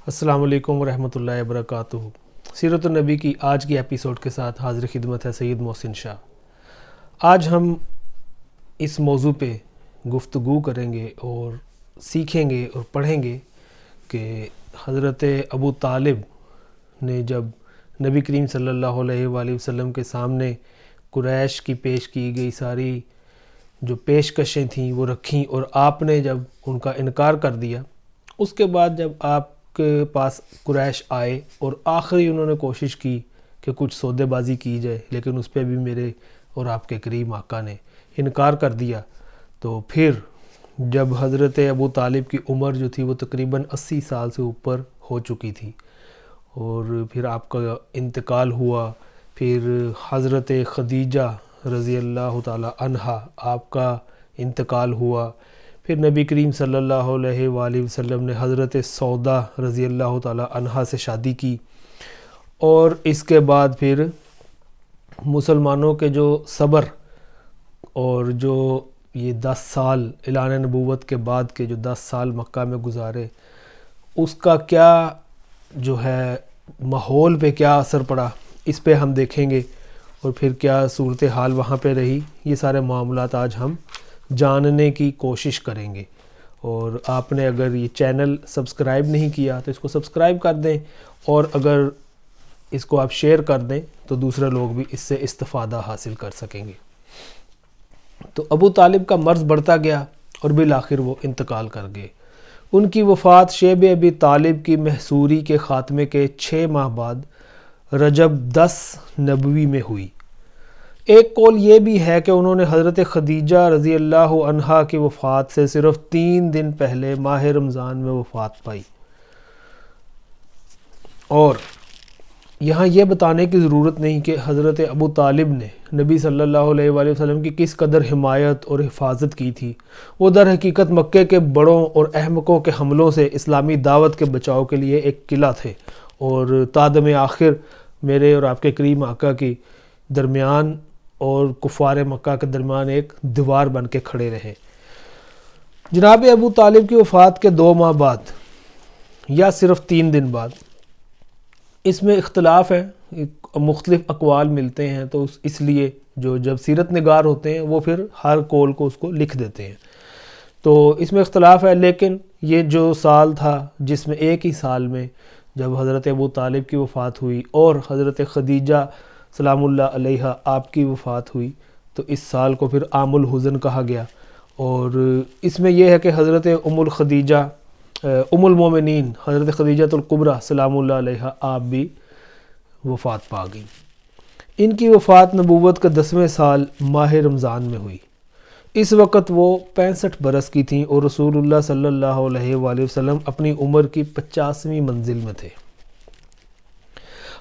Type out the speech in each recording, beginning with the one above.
السلام علیکم ورحمۃ اللہ وبرکاتہ۔ سیرت النبی کی آج کی ایپیسوڈ کے ساتھ حاضر خدمت ہے سید محسن شاہ۔ آج ہم اس موضوع پہ گفتگو کریں گے اور سیکھیں گے اور پڑھیں گے کہ حضرت ابو طالب نے جب نبی کریم صلی اللہ علیہ وآلہ وسلم کے سامنے قریش کی پیش کی گئی ساری جو پیشکشیں تھیں وہ رکھیں اور آپ نے جب ان کا انکار کر دیا، اس کے بعد جب آپ کے پاس قریش آئے اور آخری انہوں نے کوشش کی کہ کچھ سودے بازی کی جائے، لیکن اس پہ بھی میرے اور آپ کے کریم آقا نے انکار کر دیا، تو پھر جب حضرت ابو طالب کی عمر جو تھی وہ تقریباً 80 سال سے اوپر ہو چکی تھی اور پھر آپ کا انتقال ہوا، پھر حضرت خدیجہ رضی اللہ تعالی عنہا آپ کا انتقال ہوا، پھر نبی کریم صلی اللہ علیہ وآلہ وسلم نے حضرت سودا رضی اللہ تعالی عنہا سے شادی کی، اور اس کے بعد پھر مسلمانوں کے جو صبر اور جو یہ 10 سال اعلان نبوت کے بعد کے جو 10 سال مکہ میں گزارے، اس کا کیا جو ہے ماحول پہ کیا اثر پڑا، اس پہ ہم دیکھیں گے، اور پھر کیا صورتحال وہاں پہ رہی، یہ سارے معاملات آج ہم جاننے کی کوشش کریں گے۔ اور آپ نے اگر یہ چینل سبسکرائب نہیں کیا تو اس کو سبسکرائب کر دیں، اور اگر اس کو آپ شیئر کر دیں تو دوسرے لوگ بھی اس سے استفادہ حاصل کر سکیں گے۔ تو ابو طالب کا مرض بڑھتا گیا اور بالآخر وہ انتقال کر گئے۔ ان کی وفات شیب ابی طالب کی محصوری کے خاتمے کے 6 ماہ بعد رجب 10 نبوی میں ہوئی۔ ایک قول یہ بھی ہے کہ انہوں نے حضرت خدیجہ رضی اللہ عنہا کی وفات سے صرف 3 دن پہلے ماہ رمضان میں وفات پائی۔ اور یہاں یہ بتانے کی ضرورت نہیں کہ حضرت ابو طالب نے نبی صلی اللہ علیہ وآلہ وسلم کی کس قدر حمایت اور حفاظت کی تھی۔ وہ در حقیقت مکے کے بڑوں اور احمقوں کے حملوں سے اسلامی دعوت کے بچاؤ کے لیے ایک قلعہ تھے، اور تا دم آخر میرے اور آپ کے کریم آقا کی درمیان اور کفار مکہ کے درمیان ایک دیوار بن کے کھڑے رہے۔ جناب ابو طالب کی وفات کے 2 ماہ بعد یا صرف 3 دن بعد، اس میں اختلاف ہے، مختلف اقوال ملتے ہیں، تو اس لیے جو جب سیرت نگار ہوتے ہیں وہ پھر ہر قول کو اس کو لکھ دیتے ہیں، تو اس میں اختلاف ہے۔ لیکن یہ جو سال تھا جس میں ایک ہی سال میں جب حضرت ابو طالب کی وفات ہوئی اور حضرت خدیجہ سلام اللہ علیہ آپ کی وفات ہوئی، تو اس سال کو پھر عام الحزن کہا گیا۔ اور اس میں یہ ہے کہ حضرت ام المومنین حضرت خدیجہ الکبریٰ سلام اللہ علیہ آپ بھی وفات پا گئیں۔ ان کی وفات نبوت کا 10ویں سال ماہ رمضان میں ہوئی۔ اس وقت وہ 65 برس کی تھیں اور رسول اللہ صلی اللہ علیہ وآلہ وسلم اپنی عمر کی 50ویں منزل میں تھے۔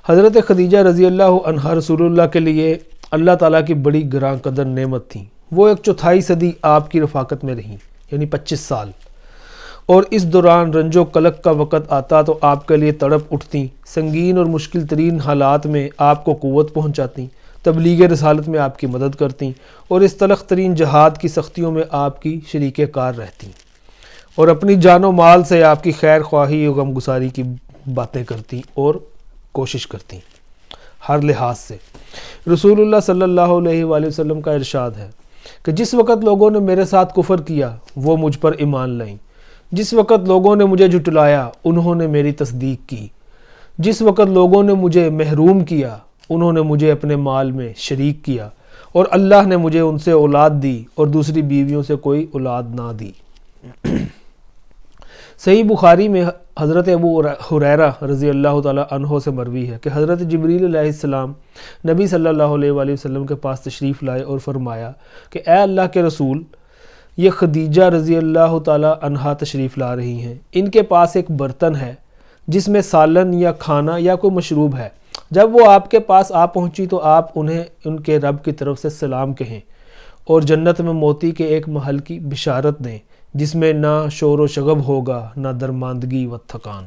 حضرت خدیجہ رضی اللہ عنہا رسول اللہ کے لیے اللہ تعالیٰ کی بڑی گراں قدر نعمت تھیں۔ وہ 1/4 صدی آپ کی رفاقت میں رہیں، یعنی 25 سال، اور اس دوران رنج و کلک کا وقت آتا تو آپ کے لیے تڑپ اٹھتیں، سنگین اور مشکل ترین حالات میں آپ کو قوت پہنچاتیں، تبلیغ رسالت میں آپ کی مدد کرتیں، اور اس تلخ ترین جہاد کی سختیوں میں آپ کی شریک کار رہتیں، اور اپنی جان و مال سے آپ کی خیر خواہی و غم گساری کی باتیں کرتیں اور کوشش کرتی ہر لحاظ سے۔ رسول اللہ صلی اللہ علیہ وآلہ وسلم کا ارشاد ہے کہ جس وقت لوگوں نے میرے ساتھ کفر کیا وہ مجھ پر ایمان لائیں، جس وقت لوگوں نے مجھے جھٹلایا انہوں نے میری تصدیق کی، جس وقت لوگوں نے مجھے محروم کیا انہوں نے مجھے اپنے مال میں شریک کیا، اور اللہ نے مجھے ان سے اولاد دی اور دوسری بیویوں سے کوئی اولاد نہ دی۔ صحیح بخاری میں حضرت ابو ہریرہ رضی اللہ تعالیٰ عنہ سے مروی ہے کہ حضرت جبریل علیہ السلام نبی صلی اللہ علیہ وآلہ وسلم کے پاس تشریف لائے اور فرمایا کہ اے اللہ کے رسول، یہ خدیجہ رضی اللہ تعالیٰ عنہا تشریف لا رہی ہیں، ان کے پاس ایک برتن ہے جس میں سالن یا کھانا یا کوئی مشروب ہے۔ جب وہ آپ کے پاس آ پہنچی تو آپ انہیں ان کے رب کی طرف سے سلام کہیں اور جنت میں موتی کے ایک محل کی بشارت دیں جس میں نہ شور و شغب ہوگا نہ درماندگی و تھکان۔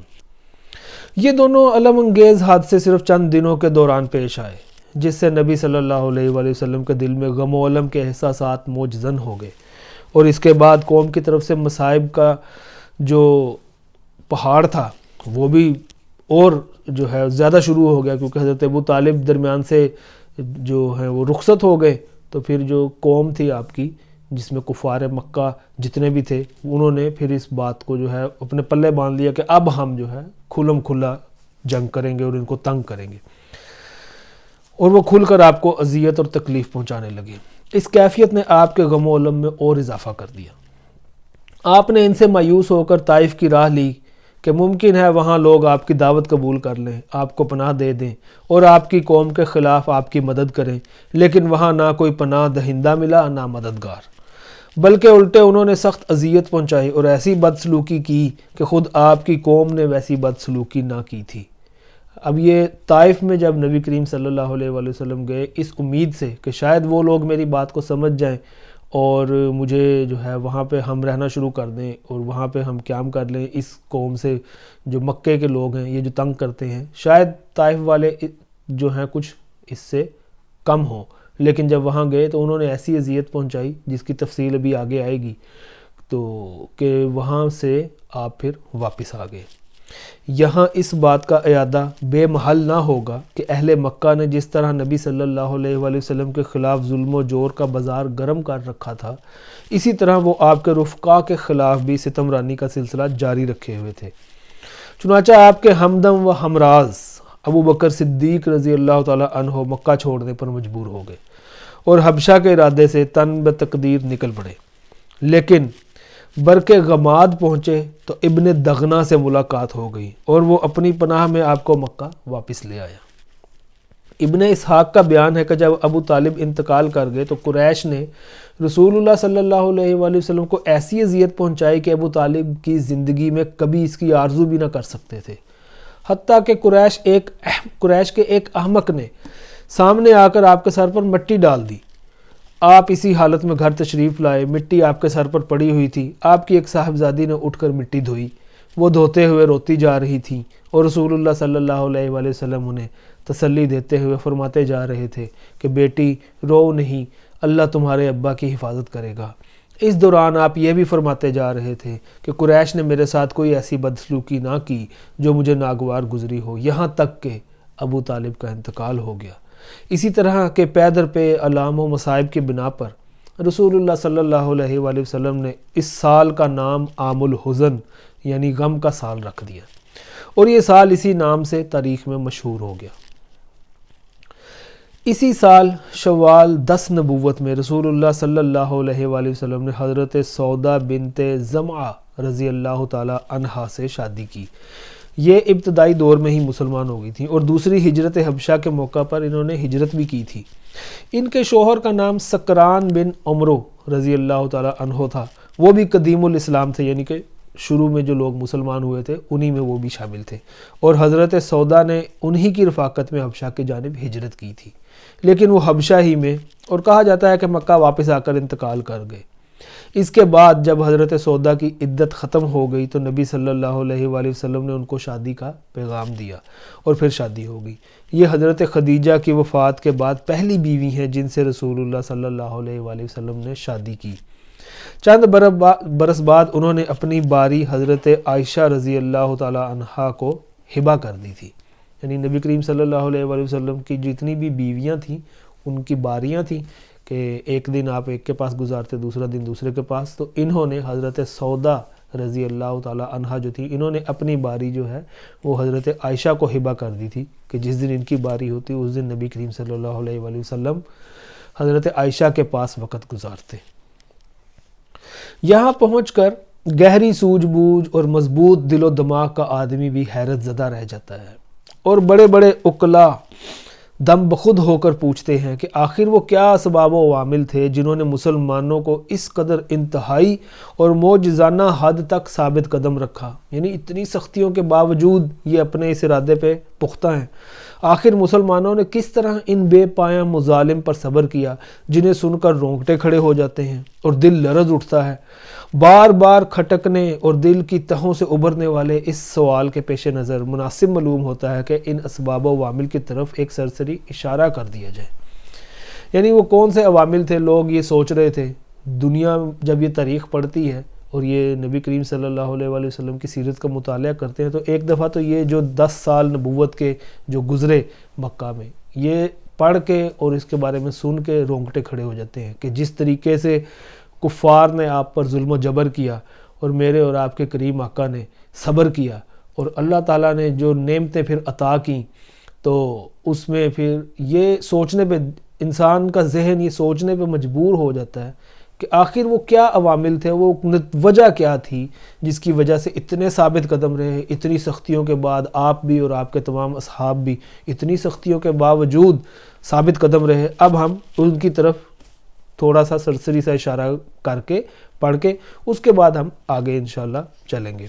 یہ دونوں الم انگیز حادثے صرف چند دنوں کے دوران پیش آئے، جس سے نبی صلی اللہ علیہ وآلہ وسلم کے دل میں غم و الم کے احساسات موجزن ہو گئے، اور اس کے بعد قوم کی طرف سے مصائب کا جو پہاڑ تھا وہ بھی اور جو ہے زیادہ شروع ہو گیا، کیونکہ حضرت ابو طالب درمیان سے جو ہے وہ رخصت ہو گئے، تو پھر جو قوم تھی آپ کی جس میں کفار مکہ جتنے بھی تھے، انہوں نے پھر اس بات کو جو ہے اپنے پلے باندھ لیا کہ اب ہم جو ہے کھلم کھلا جنگ کریں گے اور ان کو تنگ کریں گے، اور وہ کھل کر آپ کو اذیت اور تکلیف پہنچانے لگے۔ اس کیفیت نے آپ کے غم و الم میں اور اضافہ کر دیا۔ آپ نے ان سے مایوس ہو کر طائف کی راہ لی کہ ممکن ہے وہاں لوگ آپ کی دعوت قبول کر لیں، آپ کو پناہ دے دیں اور آپ کی قوم کے خلاف آپ کی مدد کریں، لیکن وہاں نہ کوئی پناہ دہندہ ملا نہ مددگار، بلکہ الٹے انہوں نے سخت اذیت پہنچائی اور ایسی بدسلوکی کی کہ خود آپ کی قوم نے ویسی بدسلوکی نہ کی تھی۔ اب یہ طائف میں جب نبی کریم صلی اللہ علیہ وآلہ وسلم گئے اس امید سے کہ شاید وہ لوگ میری بات کو سمجھ جائیں اور مجھے جو ہے وہاں پہ ہم رہنا شروع کر دیں اور وہاں پہ ہم قیام کر لیں اس قوم سے، جو مکے کے لوگ ہیں یہ جو تنگ کرتے ہیں، شاید طائف والے جو ہیں کچھ اس سے کم ہوں، لیکن جب وہاں گئے تو انہوں نے ایسی اذیت پہنچائی جس کی تفصیل ابھی آگے آئے گی، تو کہ وہاں سے آپ پھر واپس آ گئے۔ یہاں اس بات کا اعادہ بے محل نہ ہوگا کہ اہل مکہ نے جس طرح نبی صلی اللہ علیہ وآلہ وسلم کے خلاف ظلم و جور کا بازار گرم کر رکھا تھا، اسی طرح وہ آپ کے رفقا کے خلاف بھی ستم رانی کا سلسلہ جاری رکھے ہوئے تھے۔ چنانچہ آپ کے ہمدم و ہمراز ابو بکر صدیق رضی اللہ تعالیٰ عنہ مکہ چھوڑنے پر مجبور ہو گئے اور حبشہ کے ارادے سے تن بتقدیر نکل پڑے، لیکن برکے غماد پہنچے تو ابن دغنا سے ملاقات ہو گئی اور وہ اپنی پناہ میں آپ کو مکہ واپس لے آیا۔ ابن اسحاق کا بیان ہے کہ جب ابو طالب انتقال کر گئے تو قریش نے رسول اللہ صلی اللہ علیہ وآلہ وسلم کو ایسی اذیت پہنچائی کہ ابو طالب کی زندگی میں کبھی اس کی آرزو بھی نہ کر سکتے تھے، حتیٰ کہ قریش کے ایک احمق نے سامنے آ کر آپ کے سر پر مٹی ڈال دی۔ آپ اسی حالت میں گھر تشریف لائے، مٹی آپ کے سر پر پڑی ہوئی تھی، آپ کی ایک صاحبزادی نے اٹھ کر مٹی دھوئی، وہ دھوتے ہوئے روتی جا رہی تھیں اور رسول اللہ صلی اللہ علیہ وآلہ وسلم انہیں تسلی دیتے ہوئے فرماتے جا رہے تھے کہ بیٹی رو نہیں، اللہ تمہارے ابا کی حفاظت کرے گا۔ اس دوران آپ یہ بھی فرماتے جا رہے تھے کہ قریش نے میرے ساتھ کوئی ایسی بدسلوکی نہ کی جو مجھے ناگوار گزری ہو، یہاں تک کہ ابو طالب کا انتقال ہو گیا۔ اسی طرح کے پے در پہ علام و مصائب کی بنا پر رسول اللہ صلی اللہ علیہ وآلہ وسلم نے اس سال کا نام عام الحزن یعنی غم کا سال رکھ دیا، اور یہ سال اسی نام سے تاریخ میں مشہور ہو گیا۔ اسی سال شوال 10 نبوت میں رسول اللہ صلی اللہ علیہ وآلہ وسلم نے حضرت سودا بنت زمعہ رضی اللہ تعالی عنہا سے شادی کی۔ یہ ابتدائی دور میں ہی مسلمان ہو گئی تھیں اور دوسری ہجرت حبشہ کے موقع پر انہوں نے ہجرت بھی کی تھی۔ ان کے شوہر کا نام سکران بن عمرو رضی اللہ تعالی عنہ تھا، وہ بھی قدیم الاسلام تھے، یعنی کہ شروع میں جو لوگ مسلمان ہوئے تھے انہی میں وہ بھی شامل تھے، اور حضرت سودا نے انہی کی رفاقت میں حبشہ کی جانب ہجرت کی تھی، لیکن وہ حبشہ ہی میں، اور کہا جاتا ہے کہ مکہ واپس آ کر انتقال کر گئے۔ اس کے بعد جب حضرت سودا کی عدت ختم ہو گئی تو نبی صلی اللہ علیہ وآلہ وسلم نے ان کو شادی کا پیغام دیا اور پھر شادی ہو گئی۔ یہ حضرت خدیجہ کی وفات کے بعد پہلی بیوی ہیں جن سے رسول اللہ صلی اللہ علیہ وآلہ وسلم نے شادی کی۔ چند برس بعد انہوں نے اپنی باری حضرت عائشہ رضی اللہ تعالی عنہا کو ہبہ کر دی تھی، یعنی نبی کریم صلی اللہ علیہ وآلہ وسلم کی جتنی بھی بیویاں تھیں ان کی باریاں تھیں کہ ایک دن آپ ایک کے پاس گزارتے دوسرا دن دوسرے کے پاس، تو انہوں نے حضرت سودا رضی اللہ تعالی عنہا جو تھی، انہوں نے اپنی باری جو ہے وہ حضرت عائشہ کو ہبہ کر دی تھی کہ جس دن ان کی باری ہوتی اس دن نبی کریم صلی اللہ علیہ وآلہ وسلم حضرت عائشہ کے پاس وقت گزارتے۔ یہاں پہنچ کر گہری سوجھ بوجھ اور مضبوط دل و دماغ کا آدمی بھی حیرت زدہ رہ جاتا ہے، اور بڑے بڑے عقلاء دم بخود ہو کر پوچھتے ہیں کہ آخر وہ کیا اسباب و عوامل تھے جنہوں نے مسلمانوں کو اس قدر انتہائی اور معجزانہ حد تک ثابت قدم رکھا، یعنی اتنی سختیوں کے باوجود یہ اپنے اس ارادے پہ پختہ ہیں۔ آخر مسلمانوں نے کس طرح ان بے پایہ مظالم پر صبر کیا جنہیں سن کر رونگٹے کھڑے ہو جاتے ہیں اور دل لرز اٹھتا ہے۔ بار بار کھٹکنے اور دل کی تہوں سے ابھرنے والے اس سوال کے پیش نظر مناسب معلوم ہوتا ہے کہ ان اسباب و عوامل کی طرف ایک سرسری اشارہ کر دیا جائے۔ یعنی وہ کون سے عوامل تھے؟ لوگ یہ سوچ رہے تھے، دنیا جب یہ تاریخ پڑھتی ہے اور یہ نبی کریم صلی اللہ علیہ وآلہ وسلم کی سیرت کا مطالعہ کرتے ہیں تو ایک دفعہ تو یہ جو 10 سال نبوت کے جو گزرے مکہ میں، یہ پڑھ کے اور اس کے بارے میں سن کے رونگٹے کھڑے ہو جاتے ہیں کہ جس طریقے سے کفار نے آپ پر ظلم و جبر کیا اور میرے اور آپ کے کریم آقا نے صبر کیا، اور اللہ تعالیٰ نے جو نعمتیں پھر عطا کیں، تو اس میں پھر یہ سوچنے پہ انسان کا ذہن یہ سوچنے پہ مجبور ہو جاتا ہے کہ آخر وہ کیا عوامل تھے، وہ وجہ کیا تھی جس کی وجہ سے اتنے ثابت قدم رہے، اتنی سختیوں کے بعد آپ بھی اور آپ کے تمام اصحاب بھی اتنی سختیوں کے باوجود ثابت قدم رہے۔ اب ہم ان کی طرف تھوڑا سا سرسری سا اشارہ کر کے پڑھ کے اس کے بعد ہم آگے انشاءاللہ چلیں گے۔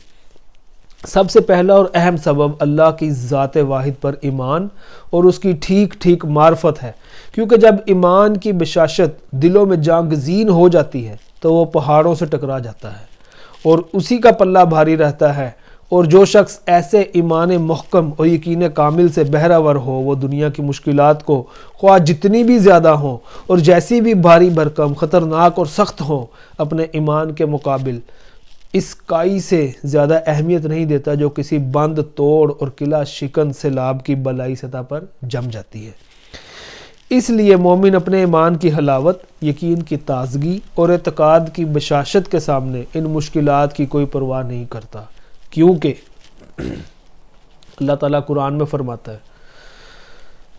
سب سے پہلا اور اہم سبب اللہ کی ذات واحد پر ایمان اور اس کی ٹھیک ٹھیک معرفت ہے، کیونکہ جب ایمان کی بشاشت دلوں میں جانگزین ہو جاتی ہے تو وہ پہاڑوں سے ٹکرا جاتا ہے اور اسی کا پلہ بھاری رہتا ہے، اور جو شخص ایسے ایمان محکم اور یقین کامل سے بہرہ ہو وہ دنیا کی مشکلات کو خواہ جتنی بھی زیادہ ہوں اور جیسی بھی بھاری بھرکم خطرناک اور سخت ہوں اپنے ایمان کے مقابل اس کائی سے زیادہ اہمیت نہیں دیتا جو کسی بند توڑ اور قلعہ شکن سیلاب کی بلائی سطح پر جم جاتی ہے۔ اس لیے مومن اپنے ایمان کی حلاوت، یقین کی تازگی اور اعتقاد کی بشاشت کے سامنے ان مشکلات کی کوئی پرواہ نہیں کرتا، کیونکہ اللہ تعالیٰ قرآن میں فرماتا ہے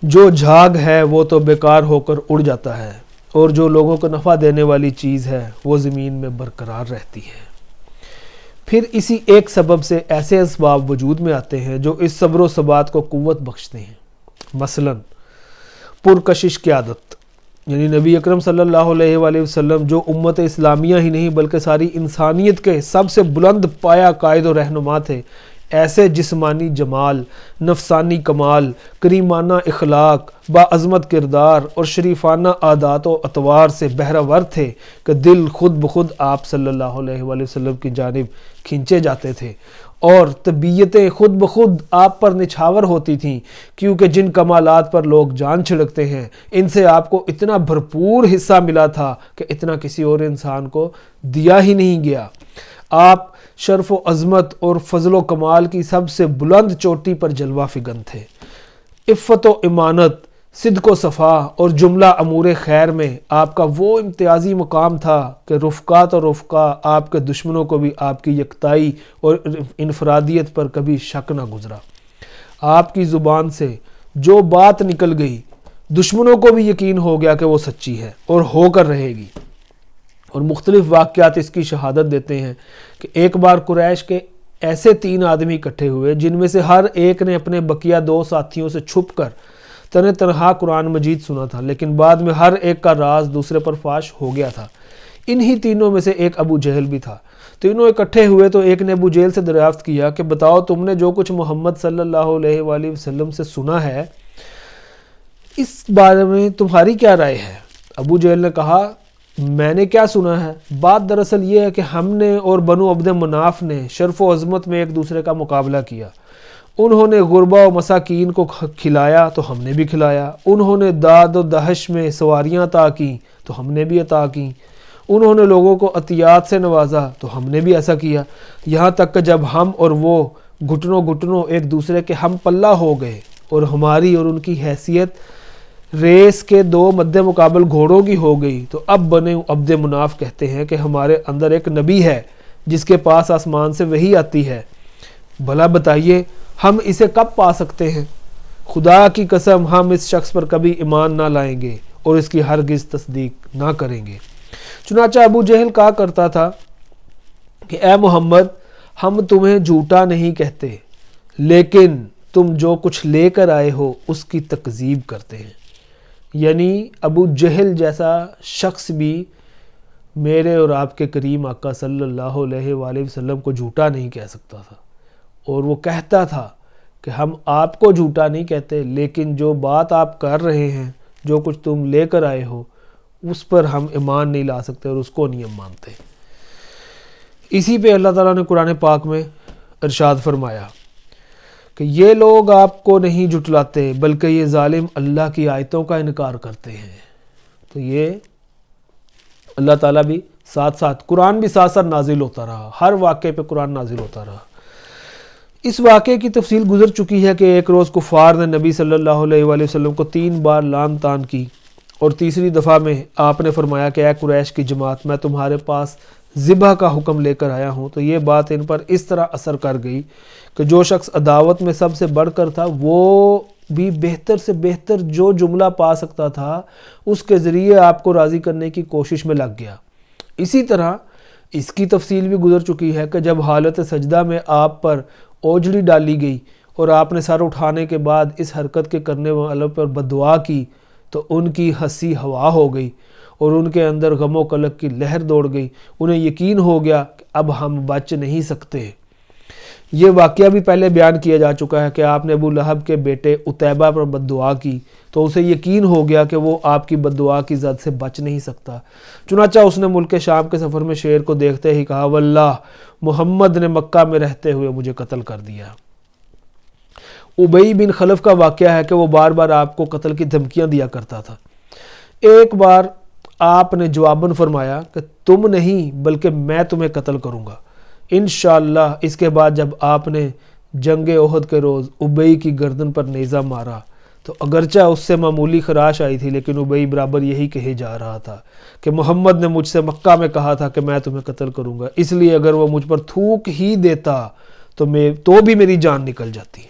جو جھاگ ہے وہ تو بیکار ہو کر اڑ جاتا ہے، اور جو لوگوں کو نفع دینے والی چیز ہے وہ زمین میں برقرار رہتی ہے۔ پھر اسی ایک سبب سے ایسے اسباب وجود میں آتے ہیں جو اس صبر و ثبات کو قوت بخشتے ہیں، مثلا پرکشش قیادت، یعنی نبی اکرم صلی اللہ علیہ وآلہ وسلم جو امت اسلامیہ ہی نہیں بلکہ ساری انسانیت کے سب سے بلند پایہ قائد و رہنما تھے، ایسے جسمانی جمال، نفسانی کمال، کریمانہ اخلاق، باعظمت کردار اور شریفانہ عادات و اطوار سے بہرہ ور تھے کہ دل خود بخود آپ صلی اللہ علیہ وآلہ وسلم کی جانب کھینچے جاتے تھے اور طبیعتیں خود بخود آپ پر نچھاور ہوتی تھیں، کیونکہ جن کمالات پر لوگ جان چھڑکتے ہیں ان سے آپ کو اتنا بھرپور حصہ ملا تھا کہ اتنا کسی اور انسان کو دیا ہی نہیں گیا۔ آپ شرف و عظمت اور فضل و کمال کی سب سے بلند چوٹی پر جلوہ فگن تھے۔ عفت و امانت، صدق و صفا اور جملہ امور خیر میں آپ کا وہ امتیازی مقام تھا کہ رفقات اور رفقا آپ کے دشمنوں کو بھی آپ کی یکتائی اور انفرادیت پر کبھی شک نہ گزرا۔ آپ کی زبان سے جو بات نکل گئی دشمنوں کو بھی یقین ہو گیا کہ وہ سچی ہے اور ہو کر رہے گی، اور مختلف واقعات اس کی شہادت دیتے ہیں کہ ایک بار قریش کے ایسے 3 آدمی اکٹھے ہوئے جن میں سے ہر ایک نے اپنے بقیہ 2 ساتھیوں سے چھپ کر تنہا قرآن مجید سنا تھا، لیکن بعد میں ہر ایک کا راز دوسرے پر فاش ہو گیا تھا۔ انہی تینوں میں سے ایک ابو جہل بھی تھا۔ تینوں اکٹھے ہوئے تو ایک نے ابو جہل سے دریافت کیا کہ بتاؤ تم نے جو کچھ محمد صلی اللہ علیہ وآلہ وسلم سے سنا ہے اس بارے میں تمہاری کیا رائے ہے؟ ابو جہل نے کہا میں نے کیا سنا ہے، بات دراصل یہ ہے کہ ہم نے اور بنو عبد مناف نے شرف و عظمت میں ایک دوسرے کا مقابلہ کیا۔ انہوں نے غربا و مساکین کو کھلایا تو ہم نے بھی کھلایا، انہوں نے داد و دہش میں سواریاں عطا کیں تو ہم نے بھی عطا کیں، انہوں نے لوگوں کو عطیات سے نوازا تو ہم نے بھی ایسا کیا، یہاں تک کہ جب ہم اور وہ گھٹنوں ایک دوسرے کے ہم پلہ ہو گئے اور ہماری اور ان کی حیثیت ریس کے 2 مد مقابل گھوڑوں کی ہو گئی، تو اب بنے عبد مناف کہتے ہیں کہ ہمارے اندر ایک نبی ہے جس کے پاس آسمان سے وحی آتی ہے، بھلا بتائیے ہم اسے کب پا سکتے ہیں؟ خدا کی قسم ہم اس شخص پر کبھی ایمان نہ لائیں گے اور اس کی ہرگز تصدیق نہ کریں گے۔ چنانچہ ابو جہل کہا کرتا تھا کہ اے محمد ہم تمہیں جھوٹا نہیں کہتے، لیکن تم جو کچھ لے کر آئے ہو اس کی تکذیب کرتے ہیں۔ یعنی ابو جہل جیسا شخص بھی میرے اور آپ کے کریم آقا صلی اللہ علیہ وآلہ وسلم کو جھوٹا نہیں کہہ سکتا تھا، اور وہ کہتا تھا کہ ہم آپ کو جھوٹا نہیں کہتے، لیکن جو بات آپ کر رہے ہیں، جو کچھ تم لے کر آئے ہو اس پر ہم ایمان نہیں لا سکتے اور اس کو نہیں ہم مانتے۔ اسی پہ اللہ تعالیٰ نے قرآن پاک میں ارشاد فرمایا کہ یہ لوگ آپ کو نہیں جھٹلاتے بلکہ یہ ظالم اللہ کی آیتوں کا انکار کرتے ہیں۔ تو یہ اللہ تعالیٰ بھی ساتھ ساتھ قرآن بھی ساتھ ساتھ نازل ہوتا رہا، ہر واقعے پہ قرآن نازل ہوتا رہا۔ اس واقعے کی تفصیل گزر چکی ہے کہ ایک روز کفار نے نبی صلی اللہ علیہ وآلہ وسلم کو 3 بار لعن طعن کی، اور تیسری دفعہ میں آپ نے فرمایا کہ اے قریش کی جماعت، میں تمہارے پاس ذبح کا حکم لے کر آیا ہوں۔ تو یہ بات ان پر اس طرح اثر کر گئی کہ جو شخص عداوت میں سب سے بڑھ کر تھا، وہ بھی بہتر سے بہتر جو جملہ پا سکتا تھا اس کے ذریعے آپ کو راضی کرنے کی کوشش میں لگ گیا۔ اسی طرح اس کی تفصیل بھی گزر چکی ہے کہ جب حالت سجدہ میں آپ پر اوجڑی ڈالی گئی اور آپ نے سر اٹھانے کے بعد اس حرکت کے کرنے والوں پر بددعا کی تو ان کی ہنسی ہوا ہو گئی اور ان کے اندر غم و قلق کی لہر دوڑ گئی۔ انہیں یقین ہو گیا کہ اب ہم بچ نہیں سکتے۔ یہ واقعہ بھی پہلے بیان کیا جا چکا ہے کہ آپ نے ابو لہب کے بیٹے عتیبہ پر بددعا کی تو اسے یقین ہو گیا کہ وہ آپ کی بددعا کی زد سے بچ نہیں سکتا، چنانچہ اس نے ملک شام کے سفر میں شیر کو دیکھتے ہی کہا، واللہ محمد نے مکہ میں رہتے ہوئے مجھے قتل کر دیا۔ ابی بن خلف کا واقعہ ہے کہ وہ بار بار آپ کو قتل کی دھمکیاں دیا کرتا تھا۔ ایک بار آپ نے جواباً فرمایا کہ تم نہیں بلکہ میں تمہیں قتل کروں گا انشاءاللہ۔ اس کے بعد جب آپ نے جنگ احد کے روز ابی کی گردن پر نیزہ مارا تو اگرچہ اس سے معمولی خراش آئی تھی، لیکن ابی برابر یہی کہے جا رہا تھا کہ محمد نے مجھ سے مکہ میں کہا تھا کہ میں تمہیں قتل کروں گا، اس لیے اگر وہ مجھ پر تھوک ہی دیتا تو بھی میری جان نکل جاتی۔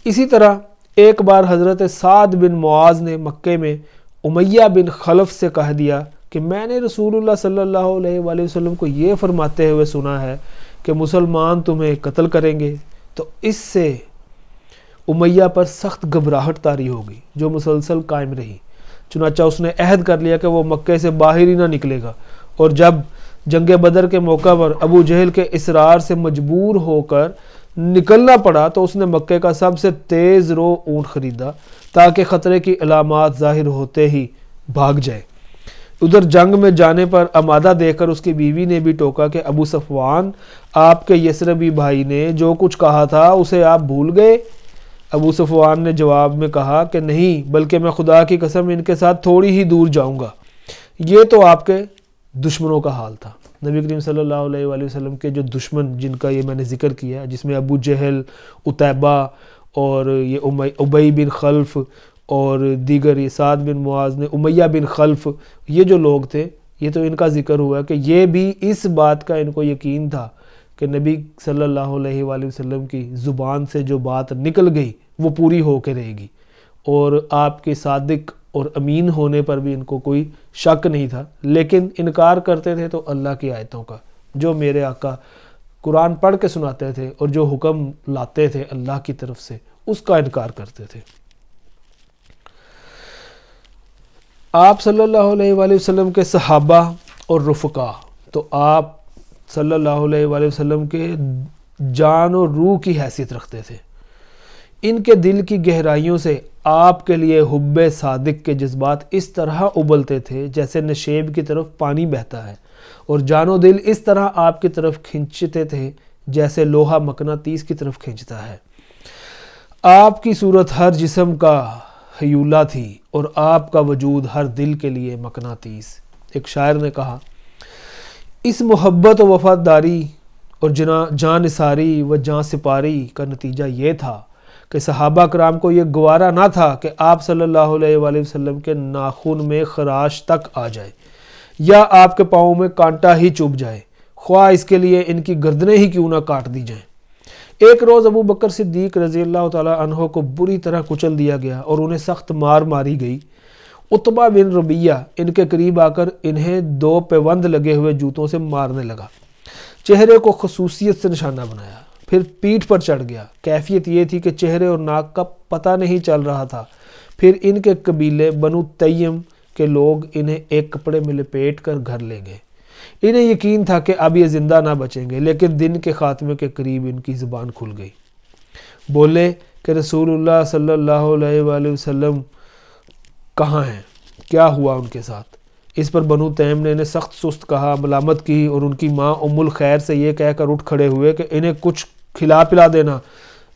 اسی طرح ایک بار حضرت سعد بن معاذ نے مکے میں امیہ بن خلف سے کہہ دیا کہ میں نے رسول اللہ صلی اللہ علیہ وآلہ وسلم کو یہ فرماتے ہوئے سنا ہے کہ مسلمان تمہیں قتل کریں گے، تو اس سے امیہ پر سخت گھبراہٹ طاری ہو گئی جو مسلسل قائم رہی، چنانچہ اس نے عہد کر لیا کہ وہ مکے سے باہر ہی نہ نکلے گا، اور جب جنگ بدر کے موقع پر ابو جہل کے اصرار سے مجبور ہو کر نکلنا پڑا تو اس نے مکے کا سب سے تیز رو اونٹ خریدا تاکہ خطرے کی علامات ظاہر ہوتے ہی بھاگ جائے۔ ادھر جنگ میں جانے پر آمادہ دیکھ کر اس کی بیوی نے بھی ٹوکا کہ ابو صفوان، آپ کے یثربی بھائی نے جو کچھ کہا تھا اسے آپ بھول گئے؟ ابو صفوان نے جواب میں کہا کہ نہیں، بلکہ میں خدا کی قسم ان کے ساتھ تھوڑی ہی دور جاؤں گا۔ یہ تو آپ کے دشمنوں کا حال تھا۔ نبی کریم صلی اللہ علیہ وآلہ وسلم کے جو دشمن جن کا یہ میں نے ذکر کیا ہے، جس میں ابو جہل، عتیبہ اور یہ ابی بن خلف اور دیگر یہ سعد بن معاذ نے امیہ بن خلف، یہ جو لوگ تھے، یہ تو ان کا ذکر ہوا کہ یہ بھی اس بات کا ان کو یقین تھا کہ نبی صلی اللہ علیہ وآلہ وسلم کی زبان سے جو بات نکل گئی وہ پوری ہو کے رہے گی، اور آپ کے صادق اور امین ہونے پر بھی ان کو کوئی شک نہیں تھا، لیکن انکار کرتے تھے تو اللہ کی آیتوں کا، جو میرے آقا قرآن پڑھ کے سناتے تھے اور جو حکم لاتے تھے اللہ کی طرف سے، اس کا انکار کرتے تھے۔ آپ صلی اللہ علیہ وآلہ وسلم کے صحابہ اور رفقا تو آپ صلی اللہ علیہ وآلہ وسلم کے جان و روح کی حیثیت رکھتے تھے۔ ان کے دل کی گہرائیوں سے آپ کے لیے حب صادق کے جذبات اس طرح ابلتے تھے جیسے نشیب کی طرف پانی بہتا ہے، اور جان و دل اس طرح آپ کی طرف کھنچتے تھے جیسے لوہا مقناطیس کی طرف کھنچتا ہے۔ آپ کی صورت ہر جسم کا حیولہ تھی اور آپ کا وجود ہر دل کے لیے مقناطیس۔ ایک شاعر نے کہا، اس محبت و وفاداری اور جان نثاری و جان سپاری کا نتیجہ یہ تھا کہ صحابہ کرام کو یہ گوارا نہ تھا کہ آپ صلی اللہ علیہ وآلہ وسلم کے ناخن میں خراش تک آ جائے یا آپ کے پاؤں میں کانٹا ہی چبھ جائے، خواہ اس کے لیے ان کی گردنیں ہی کیوں نہ کاٹ دی جائیں۔ ایک روز ابو بکر صدیق رضی اللہ تعالیٰ عنہ کو بری طرح کچل دیا گیا اور انہیں سخت مار ماری گئی۔ عتبہ بن ربیہ ان کے قریب آ کر انہیں 2 پیوند لگے ہوئے جوتوں سے مارنے لگا، چہرے کو خصوصیت سے نشانہ بنایا، پھر پیٹھ پر چڑھ گیا۔ کیفیت یہ تھی کہ چہرے اور ناک کا پتہ نہیں چل رہا تھا۔ پھر ان کے قبیلے بنو تیم کے لوگ انہیں ایک کپڑے میں لپیٹ کر گھر لے گئے۔ انہیں یقین تھا کہ اب یہ زندہ نہ بچیں گے، لیکن دن کے خاتمے کے قریب ان کی زبان کھل گئی۔ بولے کہ رسول اللہ صلی اللہ علیہ وآلہ وسلم کہاں ہیں؟ کیا ہوا ان کے ساتھ؟ اس پر بنو تیم نے انہیں سخت سست کہا، ملامت کی، اور ان کی ماں ام الخیر سے یہ کہہ کر اٹھ کھڑے ہوئے کہ انہیں کچھ کھلا پلا دینا۔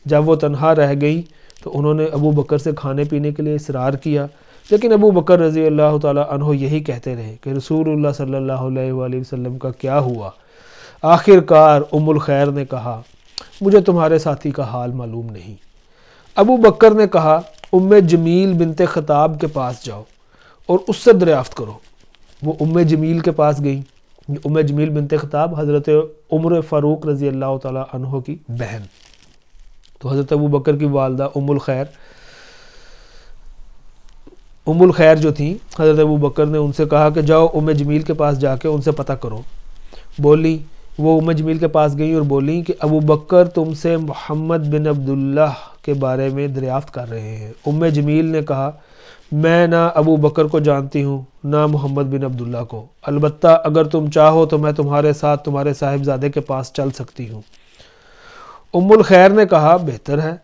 جب وہ تنہا رہ گئی تو انہوں نے ابو بکر سے کھانے پینے کے لیے اصرار کیا۔ لیکن ابو بکر رضی اللہ تعالیٰ عنہ یہی کہتے رہے کہ رسول اللہ صلی اللہ علیہ وآلہ وسلم کا کیا ہوا؟ آخر کار ام الخیر نے کہا مجھے تمہارے ساتھی کا حال معلوم نہیں۔ ابو بکر نے کہا ام جمیل بنت خطاب کے پاس جاؤ اور اس سے دریافت کرو۔ وہ ام جمیل کے پاس گئیں۔ ام جمیل بنت خطاب حضرت عمر فاروق رضی اللہ تعالیٰ عنہ کی بہن۔ تو حضرت ابو بکر کی والدہ ام الخیر جو تھیں، حضرت ابو بکر نے ان سے کہا کہ جاؤ ام جمیل کے پاس جا کے ان سے پتہ کرو۔ وہ ام جمیل کے پاس گئیں اور بولیں کہ ابو بکر تم سے محمد بن عبداللہ کے بارے میں دریافت کر رہے ہیں۔ ام جمیل نے کہا میں نہ ابو بکر کو جانتی ہوں نہ محمد بن عبداللہ کو، البتہ اگر تم چاہو تو میں تمہارے ساتھ تمہارے صاحبزادے کے پاس چل سکتی ہوں۔ ام الخیر نے کہا بہتر ہے۔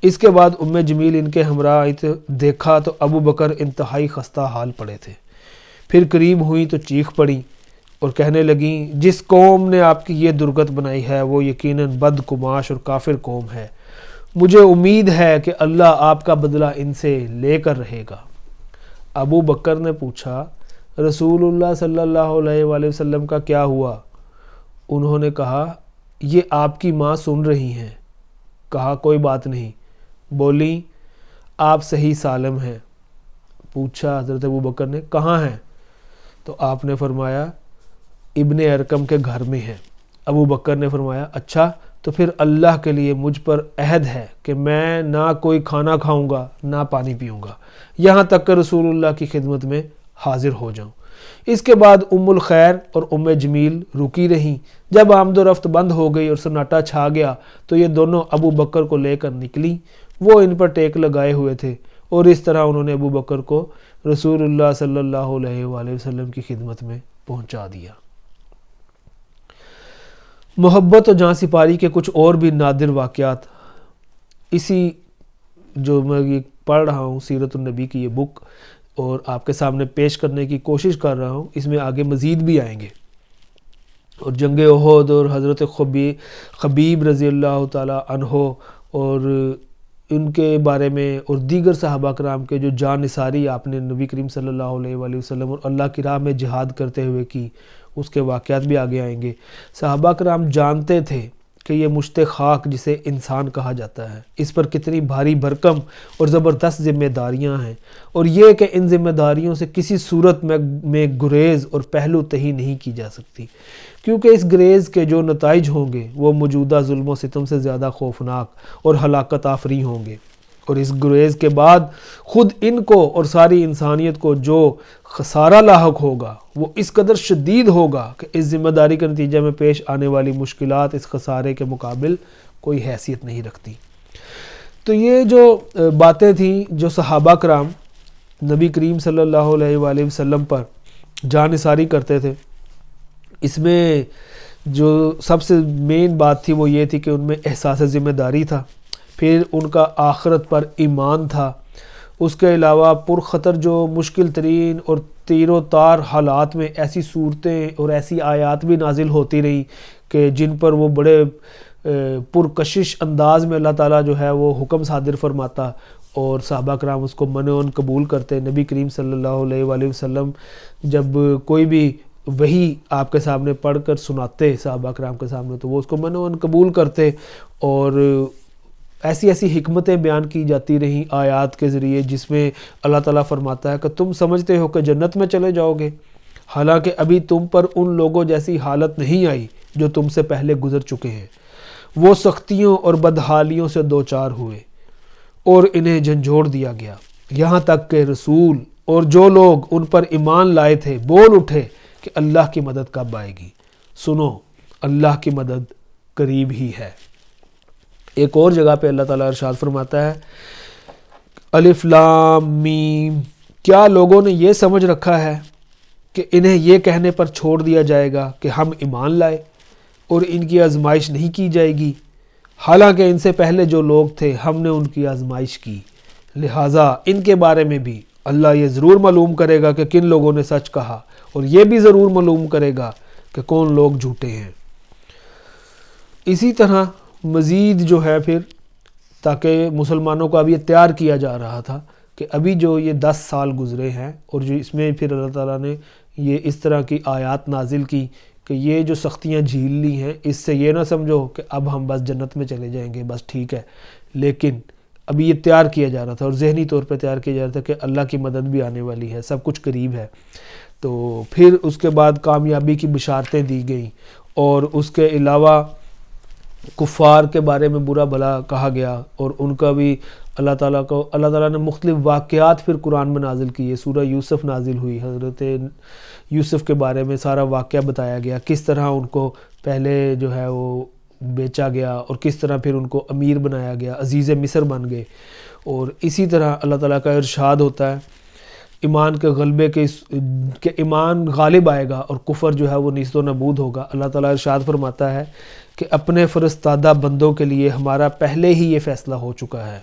اس کے بعد ام جمیل ان کے ہمراہ آئی تو دیکھا تو ابو بکر انتہائی خستہ حال پڑے تھے۔ پھر قریب ہوئیں تو چیخ پڑیں اور کہنے لگیں جس قوم نے آپ کی یہ درگت بنائی ہے وہ یقیناً بد کماش اور کافر قوم ہے۔ مجھے امید ہے کہ اللہ آپ کا بدلہ ان سے لے کر رہے گا۔ ابو بکر نے پوچھا رسول اللہ صلی اللہ علیہ وآلہ وسلم کا کیا ہوا؟ انہوں نے کہا یہ آپ کی ماں سن رہی ہیں۔ کہا کوئی بات نہیں۔ بولیں آپ صحیح سالم ہیں۔ پوچھا حضرت ابو بکر نے کہاں ہیں؟ تو آپ نے فرمایا ابن ارقم کے گھر میں ہیں۔ ابو بکر نے فرمایا اچھا تو پھر اللہ کے لیے مجھ پر عہد ہے کہ میں نہ کوئی کھانا کھاؤں گا نہ پانی پیوں گا یہاں تک کہ رسول اللہ کی خدمت میں حاضر ہو جاؤں۔ اس کے بعد ام الخیر اور ام جمیل رکی رہیں۔ جب آمد و رفت بند ہو گئی اور سناٹا چھا گیا تو یہ دونوں ابو بکر کو لے کر نکلی۔ وہ ان پر ٹیک لگائے ہوئے تھے اور اس طرح انہوں نے ابو بکر کو رسول اللہ صلی اللہ علیہ وآلہ وسلم کی خدمت میں پہنچا دیا۔ محبت و جاں سپاری کے کچھ اور بھی نادر واقعات اسی جو میں یہ پڑھ رہا ہوں سیرت النبی کی یہ بک اور آپ کے سامنے پیش کرنے کی کوشش کر رہا ہوں، اس میں آگے مزید بھی آئیں گے۔ اور جنگ احد اور حضرت خبیب رضی اللہ تعالی عنہ اور ان کے بارے میں اور دیگر صحابہ کرام کے جو جان نثاری آپ نے نبی کریم صلی اللہ علیہ وآلہ وسلم اور اللہ کی راہ میں جہاد کرتے ہوئے کی، اس کے واقعات بھی آگے آئیں گے۔ صحابہ کرام جانتے تھے کہ یہ مشت خاک جسے انسان کہا جاتا ہے اس پر کتنی بھاری بھرکم اور زبردست ذمہ داریاں ہیں، اور یہ کہ ان ذمہ داریوں سے کسی صورت میں گریز اور پہلو تہی نہیں کی جا سکتی، کیونکہ اس گریز کے جو نتائج ہوں گے وہ موجودہ ظلم و ستم سے زیادہ خوفناک اور ہلاکت آفریں ہوں گے، اور اس گریز کے بعد خود ان کو اور ساری انسانیت کو جو خسارہ لاحق ہوگا وہ اس قدر شدید ہوگا کہ اس ذمہ داری کے نتیجے میں پیش آنے والی مشکلات اس خسارے کے مقابل کوئی حیثیت نہیں رکھتی۔ تو یہ جو باتیں تھیں جو صحابہ کرام نبی کریم صلی اللہ علیہ وآلہ وسلم پر جان نثاری کرتے تھے، اس میں جو سب سے مین بات تھی وہ یہ تھی کہ ان میں احساس ذمہ داری تھا، پھر ان کا آخرت پر ایمان تھا، اس کے علاوہ پرخطر جو مشکل ترین اور تیر و تار حالات میں ایسی صورتیں اور ایسی آیات بھی نازل ہوتی رہی کہ جن پر وہ بڑے پرکشش انداز میں اللہ تعالیٰ جو ہے وہ حکم صادر فرماتا اور صحابہ کرام اس کو منعن قبول کرتے۔ نبی کریم صلی اللہ علیہ وآلہ وسلم جب کوئی بھی وہی آپ کے سامنے پڑھ کر سناتے صحابہ کرام کے سامنے تو وہ اس کو منعن قبول کرتے، اور ایسی ایسی حکمتیں بیان کی جاتی رہیں آیات کے ذریعے جس میں اللہ تعالیٰ فرماتا ہے کہ تم سمجھتے ہو کہ جنت میں چلے جاؤ گے، حالانکہ ابھی تم پر ان لوگوں جیسی حالت نہیں آئی جو تم سے پہلے گزر چکے ہیں، وہ سختیوں اور بدحالیوں سے دوچار ہوئے اور انہیں جھنجھوڑ دیا گیا، یہاں تک کہ رسول اور جو لوگ ان پر ایمان لائے تھے بول اٹھے کہ اللہ کی مدد کب آئے گی، سنو اللہ کی مدد قریب ہی ہے۔ ایک اور جگہ پہ اللہ تعالیٰ ارشاد فرماتا ہے الف لام میم، کیا لوگوں نے یہ سمجھ رکھا ہے کہ انہیں یہ کہنے پر چھوڑ دیا جائے گا کہ ہم ایمان لائے اور ان کی آزمائش نہیں کی جائے گی، حالانکہ ان سے پہلے جو لوگ تھے ہم نے ان کی آزمائش کی، لہٰذا ان کے بارے میں بھی اللہ یہ ضرور معلوم کرے گا کہ کن لوگوں نے سچ کہا، اور یہ بھی ضرور معلوم کرے گا کہ کون لوگ جھوٹے ہیں۔ اسی طرح مزید جو ہے پھر تاکہ مسلمانوں کو اب یہ تیار کیا جا رہا تھا کہ ابھی جو یہ 10 سال گزرے ہیں اور جو اس میں پھر اللہ تعالیٰ نے یہ اس طرح کی آیات نازل کی کہ یہ جو سختیاں جھیل لی ہیں، اس سے یہ نہ سمجھو کہ اب ہم بس جنت میں چلے جائیں گے، بس ٹھیک ہے، لیکن ابھی یہ تیار کیا جا رہا تھا اور ذہنی طور پہ تیار کیا جا رہا تھا کہ اللہ کی مدد بھی آنے والی ہے، سب کچھ قریب ہے۔ تو پھر اس کے بعد کامیابی کی بشارتیں دی گئیں، اور اس کے علاوہ کفار کے بارے میں برا بھلا کہا گیا، اور ان کا بھی اللہ تعالیٰ نے مختلف واقعات پھر قرآن میں نازل کیے۔ سورہ یوسف نازل ہوئی، حضرت یوسف کے بارے میں سارا واقعہ بتایا گیا، کس طرح ان کو پہلے جو ہے وہ بیچا گیا اور کس طرح پھر ان کو امیر بنایا گیا، عزیز مصر بن گئے۔ اور اسی طرح اللہ تعالیٰ کا ارشاد ہوتا ہے ایمان کے غلبے کہ ایمان غالب آئے گا اور کفر جو ہے وہ نیست و نابود ہوگا۔ اللہ تعالیٰ ارشاد فرماتا ہے کہ اپنے فرستادہ بندوں کے لیے ہمارا پہلے ہی یہ فیصلہ ہو چکا ہے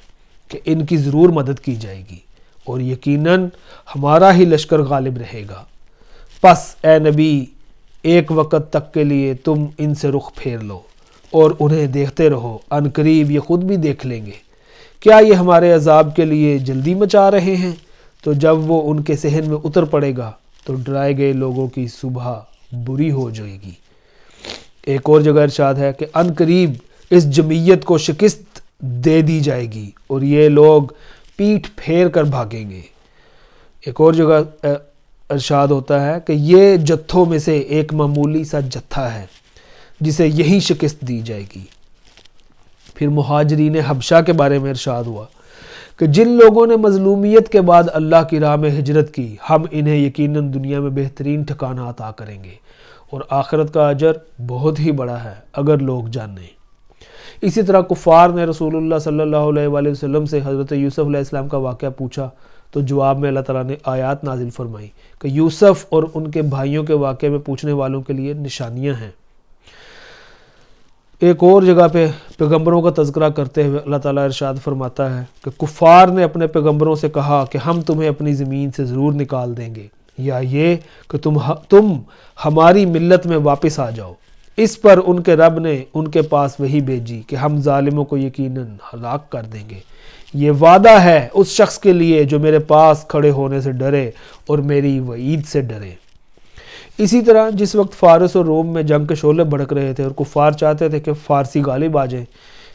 کہ ان کی ضرور مدد کی جائے گی، اور یقیناً ہمارا ہی لشکر غالب رہے گا۔ پس اے نبی، ایک وقت تک کے لیے تم ان سے رخ پھیر لو اور انہیں دیکھتے رہو، ان قریب یہ خود بھی دیکھ لیں گے۔ کیا یہ ہمارے عذاب کے لیے جلدی مچا رہے ہیں؟ تو جب وہ ان کے صحن میں اتر پڑے گا تو ڈرائے گئے لوگوں کی صبح بری ہو جائے گی۔ ایک اور جگہ ارشاد ہے کہ ان قریب اس جمعیت کو شکست دے دی جائے گی اور یہ لوگ پیٹھ پھیر کر بھاگیں گے۔ ایک اور جگہ ارشاد ہوتا ہے کہ یہ جتھوں میں سے ایک معمولی سا جتھا ہے جسے یہی شکست دی جائے گی۔ پھر مہاجرین حبشہ کے بارے میں ارشاد ہوا کہ جن لوگوں نے مظلومیت کے بعد اللہ کی راہ میں ہجرت کی، ہم انہیں یقیناً دنیا میں بہترین ٹھکانہ عطا کریں گے اور آخرت کا اجر بہت ہی بڑا ہے اگر لوگ جانیں۔ اسی طرح کفار نے رسول اللہ صلی اللہ علیہ وآلہ وسلم سے حضرت یوسف علیہ السلام کا واقعہ پوچھا، تو جواب میں اللہ تعالیٰ نے آیات نازل فرمائی کہ یوسف اور ان کے بھائیوں کے واقعے میں پوچھنے والوں کے لیے نشانیاں ہیں۔ ایک اور جگہ پہ پیغمبروں کا تذکرہ کرتے ہوئے اللہ تعالیٰ ارشاد فرماتا ہے کہ کفار نے اپنے پیغمبروں سے کہا کہ ہم تمہیں اپنی زمین سے ضرور نکال دیں گے، یا یہ کہ تم ہماری ملت میں واپس آ جاؤ۔ اس پر ان کے رب نے ان کے پاس وحی بھیجی کہ ہم ظالموں کو یقیناً ہلاک کر دیں گے۔ یہ وعدہ ہے اس شخص کے لیے جو میرے پاس کھڑے ہونے سے ڈرے اور میری وعید سے ڈرے۔ اسی طرح جس وقت فارس اور روم میں جنگ کے شعلے بھڑک رہے تھے اور کفار چاہتے تھے کہ فارسی غالب آ جائیں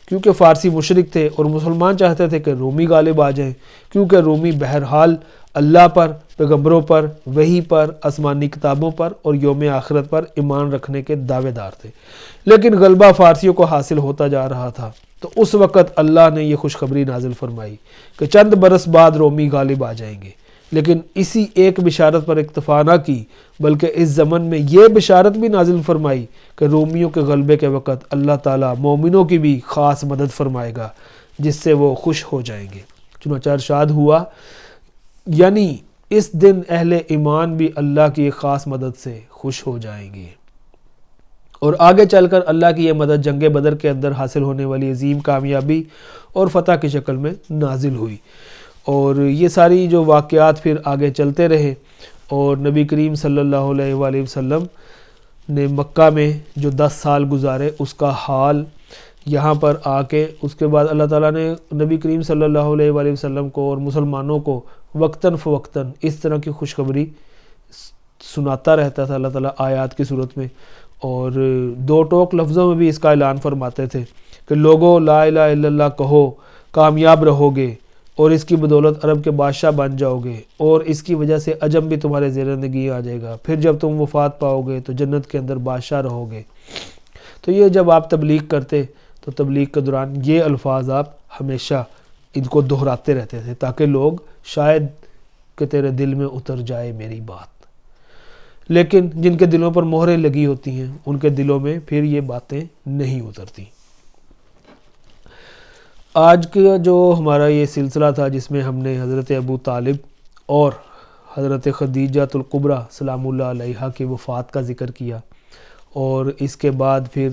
کیونکہ فارسی مشرک تھے، اور مسلمان چاہتے تھے کہ رومی غالب آ جائیں کیونکہ رومی بہرحال اللہ پر، پیغمبروں پر، وحی پر، آسمانی کتابوں پر اور یوم آخرت پر ایمان رکھنے کے دعوے دار تھے، لیکن غلبہ فارسیوں کو حاصل ہوتا جا رہا تھا۔ تو اس وقت اللہ نے یہ خوشخبری نازل فرمائی کہ چند برس بعد رومی غالب آ جائیں گے، لیکن اسی ایک بشارت پر اکتفا نہ کی بلکہ اس زمن میں یہ بشارت بھی نازل فرمائی کہ رومیوں کے غلبے کے وقت اللہ تعالیٰ مومنوں کی بھی خاص مدد فرمائے گا جس سے وہ خوش ہو جائیں گے۔ چنانچہ ارشاد ہوا یعنی اس دن اہل ایمان بھی اللہ کی ایک خاص مدد سے خوش ہو جائیں گے۔ اور آگے چل کر اللہ کی یہ مدد جنگ بدر کے اندر حاصل ہونے والی عظیم کامیابی اور فتح کی شکل میں نازل ہوئی، اور یہ ساری جو واقعات پھر آگے چلتے رہے، اور نبی کریم صلی اللہ علیہ وآلہ وسلم نے مکہ میں جو 10 سال گزارے اس کا حال یہاں پر آ کے، اس کے بعد اللہ تعالیٰ نے نبی کریم صلی اللہ علیہ وآلہ وسلم کو اور مسلمانوں کو وقتاً فوقتاً اس طرح کی خوشخبری سناتا رہتا تھا اللہ تعالیٰ آیات کی صورت میں، اور دو ٹوک لفظوں میں بھی اس کا اعلان فرماتے تھے کہ لوگو لا الہ الا اللہ کہو، کامیاب رہو گے اور اس کی بدولت عرب کے بادشاہ بن جاؤ گے، اور اس کی وجہ سے عجم بھی تمہارے زیر نگی آ جائے گا، پھر جب تم وفات پاؤ گے تو جنت کے اندر بادشاہ رہو گے۔ تو یہ جب آپ تبلیغ کرتے تو تبلیغ کے دوران یہ الفاظ آپ ہمیشہ ان کو دہراتے رہتے تھے تاکہ لوگ شاید کہ تیرے دل میں اتر جائے میری بات، لیکن جن کے دلوں پر مہریں لگی ہوتی ہیں ان کے دلوں میں پھر یہ باتیں نہیں اترتی۔ آج کا جو ہمارا یہ سلسلہ تھا جس میں ہم نے حضرت ابو طالب اور حضرت خدیجہ الکبریٰ سلام اللہ علیہا کی وفات کا ذکر کیا، اور اس کے بعد پھر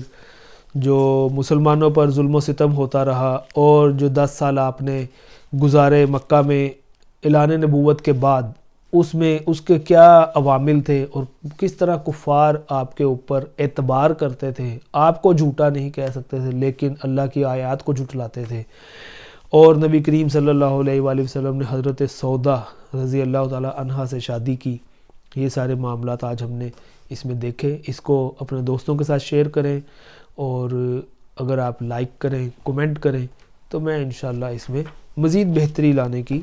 جو مسلمانوں پر ظلم و ستم ہوتا رہا اور جو 10 سال آپ نے گزارے مکہ میں اعلان نبوت کے بعد، اس میں اس کے کیا عوامل تھے اور کس طرح کفار آپ کے اوپر اعتبار کرتے تھے، آپ کو جھوٹا نہیں کہہ سکتے تھے لیکن اللہ کی آیات کو جھٹلاتے تھے، اور نبی کریم صلی اللہ علیہ وآلہ وسلم نے حضرت سودا رضی اللہ تعالی عنہا سے شادی کی. یہ سارے معاملات آج ہم نے اس میں دیکھے. اس کو اپنے دوستوں کے ساتھ شیئر کریں، اور اگر آپ لائک کریں، کومنٹ کریں، تو میں انشاءاللہ اس میں مزید بہتری لانے کی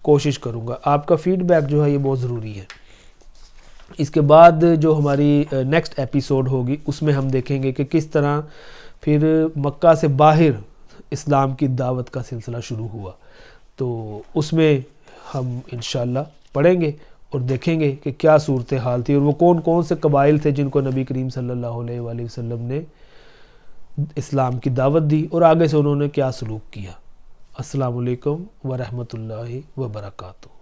کوشش کروں گا. آپ کا فیڈ بیک جو ہے یہ بہت ضروری ہے. اس کے بعد جو ہماری نیکسٹ ایپیسوڈ ہوگی اس میں ہم دیکھیں گے کہ کس طرح پھر مکہ سے باہر اسلام کی دعوت کا سلسلہ شروع ہوا. تو اس میں ہم انشاءاللہ پڑھیں گے اور دیکھیں گے کہ کیا صورتحال تھی، اور وہ کون کون سے قبائل تھے جن کو نبی کریم صلی اللہ علیہ وآلہ وسلم نے اسلام کی دعوت دی، اور آگے سے انہوں نے کیا سلوک کیا. السلام علیکم ورحمۃ اللہ وبرکاتہ.